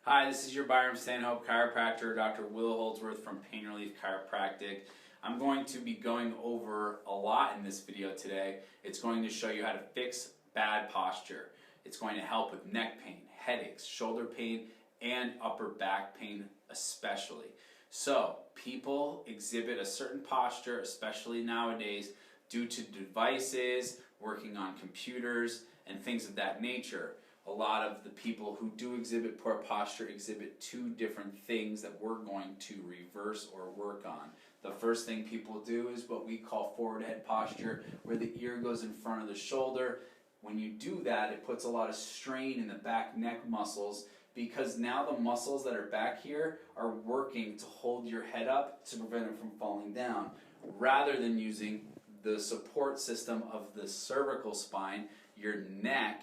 Hi, this is your Byram Stanhope chiropractor, Dr. Will Holdsworth from Pain Relief Chiropractic. I'm going to be going over a lot in this video today. It's going to show you how to fix bad posture. It's going to help with neck pain, headaches, shoulder pain, and upper back pain especially. So, people exhibit a certain posture, especially nowadays, due to devices, working on computers, and things of that nature. A lot of the people who do exhibit poor posture exhibit two different things that we're going to reverse or work on. The first thing people do is what we call forward head posture, where the ear goes in front of the shoulder. When you do that, it puts a lot of strain in the back neck muscles, because now the muscles that are back here are working to hold your head up to prevent it from falling down, rather than using the support system of the cervical spine. Your neck,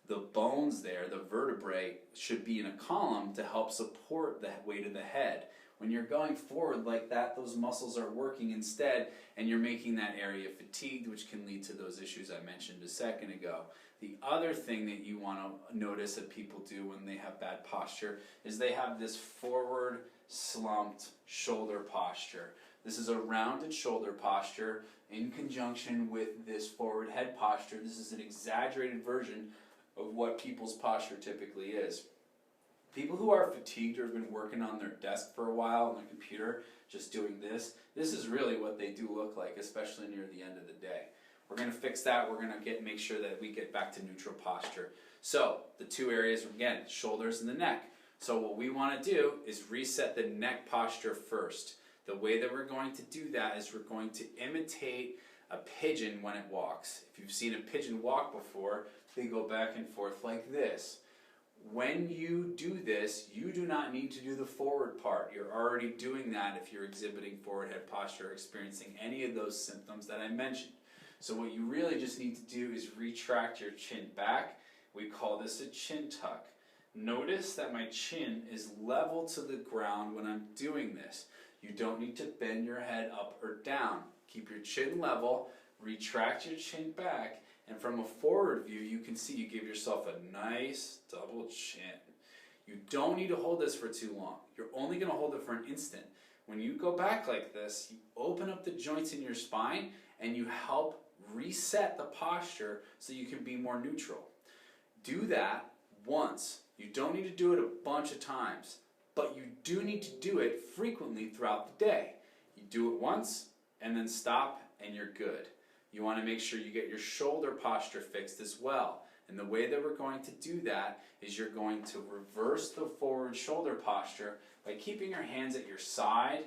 the bones there, the vertebrae, should be in a column to help support the weight of the head. When you're going forward like that, those muscles are working instead, and you're making that area fatigued, which can lead to those issues I mentioned a second ago. The other thing that you want to notice that people do when they have bad posture is they have this forward slumped shoulder posture. This is a rounded shoulder posture in conjunction with this forward head posture. This is an exaggerated version of what people's posture typically is. People who are fatigued or have been working on their desk for a while on their computer, just doing this is really what they do look like, especially near the end of the day. We're going to fix that. We're going to make sure that we get back to neutral posture. So the two areas, again, shoulders and the neck. So what we want to do is reset the neck posture first. The way that we're going to do that is we're going to imitate a pigeon when it walks. If you've seen a pigeon walk before, they go back and forth like this. When you do this, you do not need to do the forward part. You're already doing that if you're exhibiting forward head posture or experiencing any of those symptoms that I mentioned. So what you really just need to do is retract your chin back. We call this a chin tuck. Notice that my chin is level to the ground when I'm doing this. You don't need to bend your head up or down. Keep your chin level, retract your chin back, and from a forward view, you can see you give yourself a nice double chin. You don't need to hold this for too long. You're only going to hold it for an instant. When you go back like this, you open up the joints in your spine and you help reset the posture so you can be more neutral. Do that once. You don't need to do it a bunch of times, but you do need to do it frequently throughout the day. You do it once and then stop and you're good. You want to make sure you get your shoulder posture fixed as well. And the way that we're going to do that is you're going to reverse the forward shoulder posture by keeping your hands at your side,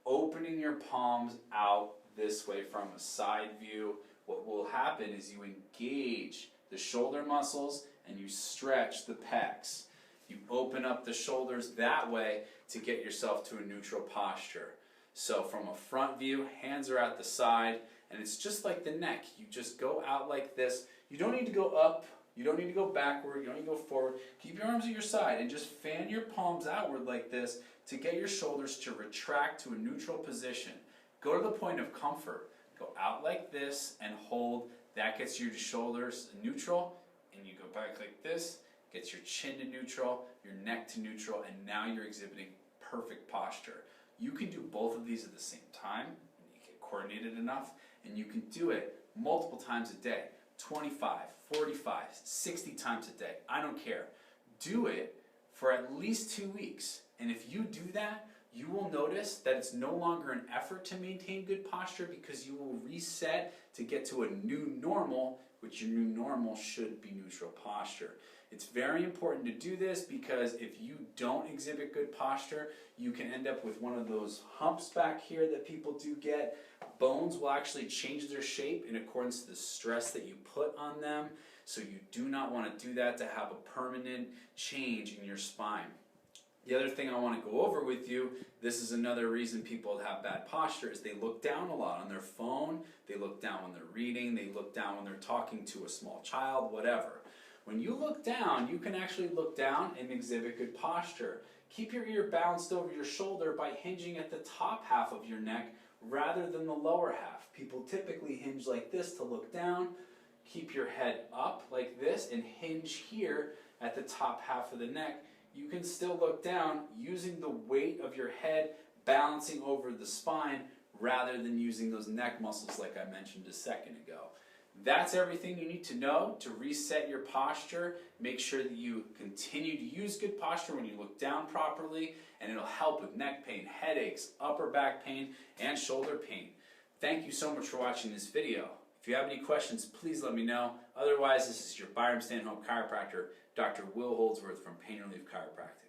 opening your palms out this way from a side view. What will happen is you engage the shoulder muscles and you stretch the pecs. You open up the shoulders that way to get yourself to a neutral posture. So from a front view, hands are at the side, and it's just like the neck. You just go out like this. You don't need to go up. You don't need to go backward. You don't need to go forward. Keep your arms at your side and just fan your palms outward like this to get your shoulders to retract to a neutral position. Go to the point of comfort. Go out like this and hold. That gets your shoulders neutral, and you go back like this. Gets your chin to neutral, your neck to neutral, and now you're exhibiting perfect posture. You can do both of these at the same time, and you get coordinated enough, and you can do it multiple times a day, 25, 45, 60 times a day. I don't care. Do it for at least 2 weeks, and if you do that, you will notice that it's no longer an effort to maintain good posture, because you will reset to get to a new normal, which your new normal should be neutral posture. It's very important to do this, because if you don't exhibit good posture, you can end up with one of those humps back here that people do get. Bones will actually change their shape in accordance to the stress that you put on them. So you do not want to do that to have a permanent change in your spine. The other thing I want to go over with you, this is another reason people have bad posture, is they look down a lot on their phone, they look down when they're reading, they look down when they're talking to a small child, whatever. When you look down, you can actually look down and exhibit good posture. Keep your ear balanced over your shoulder by hinging at the top half of your neck rather than the lower half. People typically hinge like this to look down. Keep your head up like this and hinge here at the top half of the neck. you can still look down using the weight of your head balancing over the spine rather than using those neck muscles like I mentioned a second ago. That's everything you need to know to reset your posture. Make sure that you continue to use good posture when you look down properly, and it'll help with neck pain, headaches, upper back pain, and shoulder pain. Thank you so much for watching this video. If you have any questions, please let me know. Otherwise, this is your Byram Stanhope chiropractor, Dr. Will Holdsworth from Pain Relief Chiropractic.